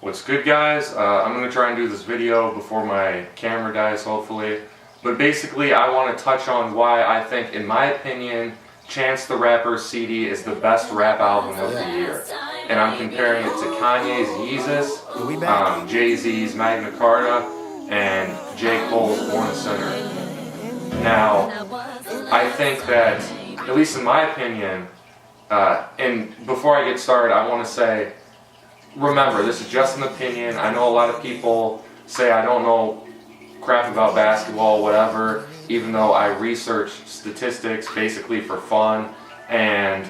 What's good, guys? I'm going to try and do this video before my camera dies, hopefully. But basically, I want to touch on why I think, in my opinion, Chance the Rapper's CD is the best rap album of the year. And I'm comparing it to Kanye's Yeezus, Jay-Z's Magna Carta, and J. Cole's Born Sinner. Now, I think that, at least in my opinion, and before I get started, I want to say, remember, this is just an opinion. I know a lot of people say I don't know crap about basketball, whatever, even though I research statistics basically for fun. And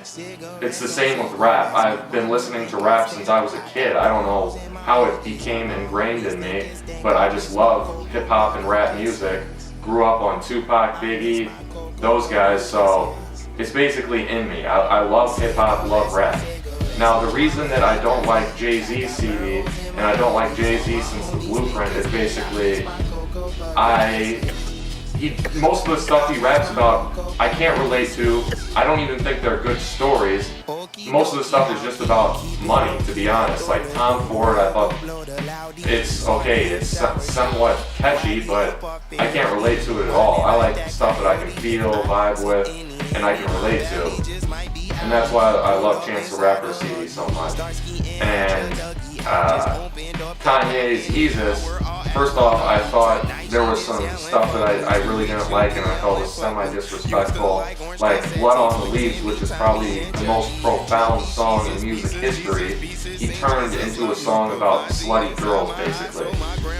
it's the same with rap. I've been listening to rap since I was a kid. I don't know how it became ingrained in me, but I just love hip-hop and rap music. Grew up on Tupac, Biggie, those guys, so it's basically in me. I love hip-hop, love rap. Now, the reason that I don't like Jay-Z's CD, and I don't like Jay-Z since The Blueprint, is basically, most of the stuff he raps about, I can't relate to. I don't even think they're good stories. Most of the stuff is just about money, to be honest. Like Tom Ford, I thought it's okay, it's somewhat catchy, but I can't relate to it at all. I like stuff that I can feel, vibe with, and I can relate to. And that's why I love Chance the Rapper's CD so much. And Kanye's Yeezus, first off, I thought there was some stuff that I really didn't like and I thought was semi-disrespectful, like Blood on the Leaves, which is probably the most profound song in music history. He turned into a song about slutty girls, basically.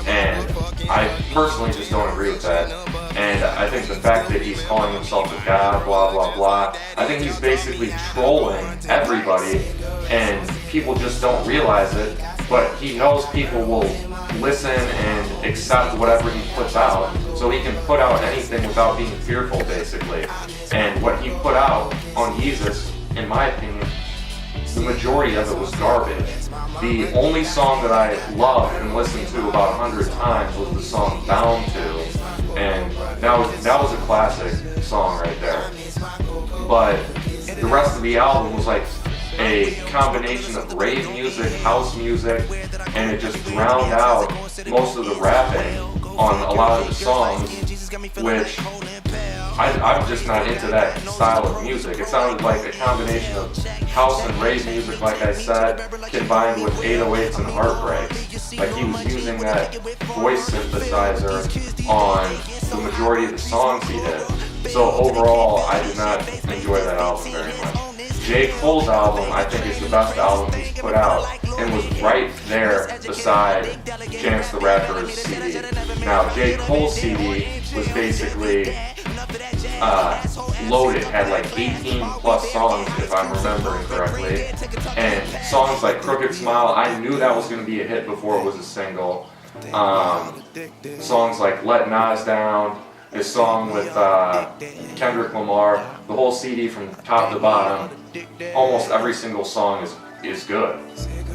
And I personally just don't agree with that. And I think the fact that he's calling himself a god, blah, blah, blah, I think he's basically trolling everybody, and people just don't realize it. But he knows people will listen and accept whatever he puts out, so he can put out anything without being fearful, basically. And what he put out on Yeezus, in my opinion, the majority of it was garbage. The only song that I loved and listened to about 100 times was the song Bound To, and that was a classic song right there. But the rest of the album was like a combination of rave music, house music, and it just drowned out most of the rapping on a lot of the songs, which I'm just not into that style of music. It sounded like a combination of house and rave music, like I said, combined with 808s and heartbreaks. Like he was using that voice synthesizer on the majority of the songs he did. So overall, I did not enjoy that album very much. J. Cole's album, I think, is the best album he's put out, and was right there beside Chance the Rapper's CD. Now, J. Cole's CD was basically loaded, had like 18 plus songs, if I'm remembering correctly, and songs like Crooked Smile, I knew that was going to be a hit before it was a single. Songs like Let Nas Down, this song with Kendrick Lamar, the whole CD from top to bottom, almost every single song is good.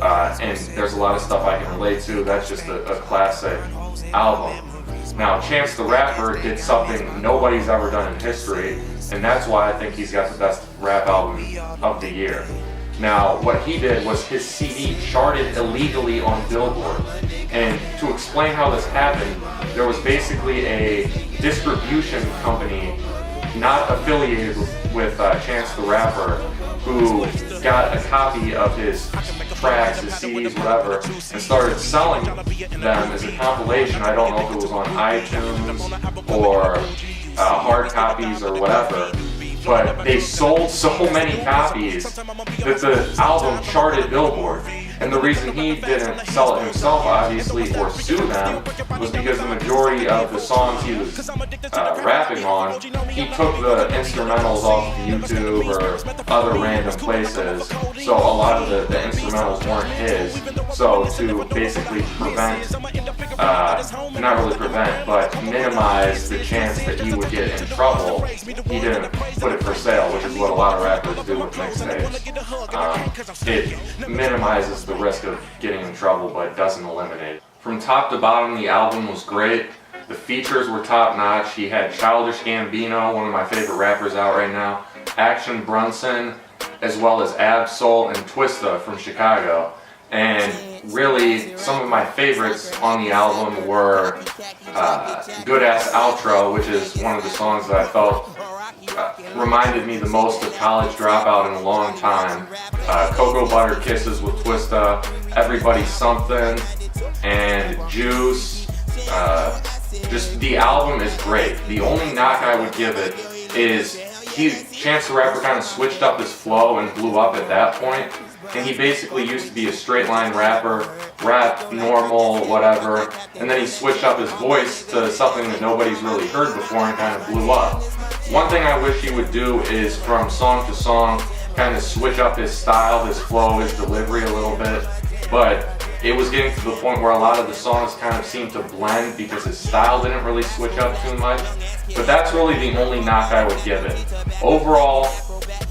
And there's a lot of stuff I can relate to. That's just a classic album. Now, Chance the Rapper did something nobody's ever done in history, and that's why I think he's got the best rap album of the year. Now, what he did was his CD charted illegally on Billboard. And to explain how this happened, there was basically a distribution company not affiliated with Chance the Rapper who got a copy of his tracks, his CDs, whatever, and started selling them as a compilation. I don't know if it was on iTunes or hard copies or whatever, but they sold so many copies that the album charted Billboard. And the reason he didn't sell it himself, obviously, or sue them, was because the majority of the songs he was rapping on, he took the instrumentals off of YouTube or other random places, so a lot of the instrumentals weren't his. So to basically prevent, not really prevent, but minimize the chance that he would get in trouble, he didn't put it for sale, which is what a lot of rappers do with mixtapes. It minimizes the risk of getting in trouble, but doesn't eliminate it. From top to bottom, the album was great. The features were top notch. He had Childish Gambino, one of my favorite rappers out right now, Action Bronson, as well as Ab-Soul and Twista from Chicago. And really, some of my favorites on the album were Good Ass Outro, which is one of the songs that I felt reminded me the most of College Dropout in a long time. Cocoa Butter Kisses with Twista, Everybody Something, and Juice. Just the album is great. The only knock I would give it is Chance the Rapper kind of switched up his flow and blew up at that point. And he basically used to be a straight line rapper, rap normal, whatever, and then he switched up his voice to something that nobody's really heard before and kind of blew up. One thing I wish he would do is from song to song kind of switch up his style, his flow, his delivery a little bit, but it was getting to the point where a lot of the songs kind of seemed to blend because his style didn't really switch up too much. But that's really the only knock I would give it. Overall,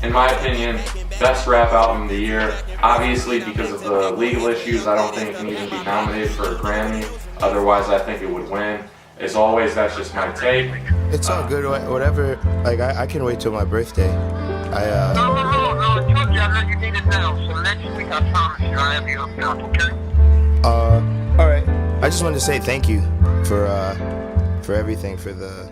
in my opinion, best rap album of the year. Obviously, because of the legal issues, I don't think it can even be nominated for a Grammy. Otherwise, I think it would win. As always, that's just my take. It's all good, whatever. Like, I can wait till my birthday. No, I told you I know you need it now. So next week, I promise you I'll have you hooked up, okay? All right. I just wanted to say thank you for everything, for the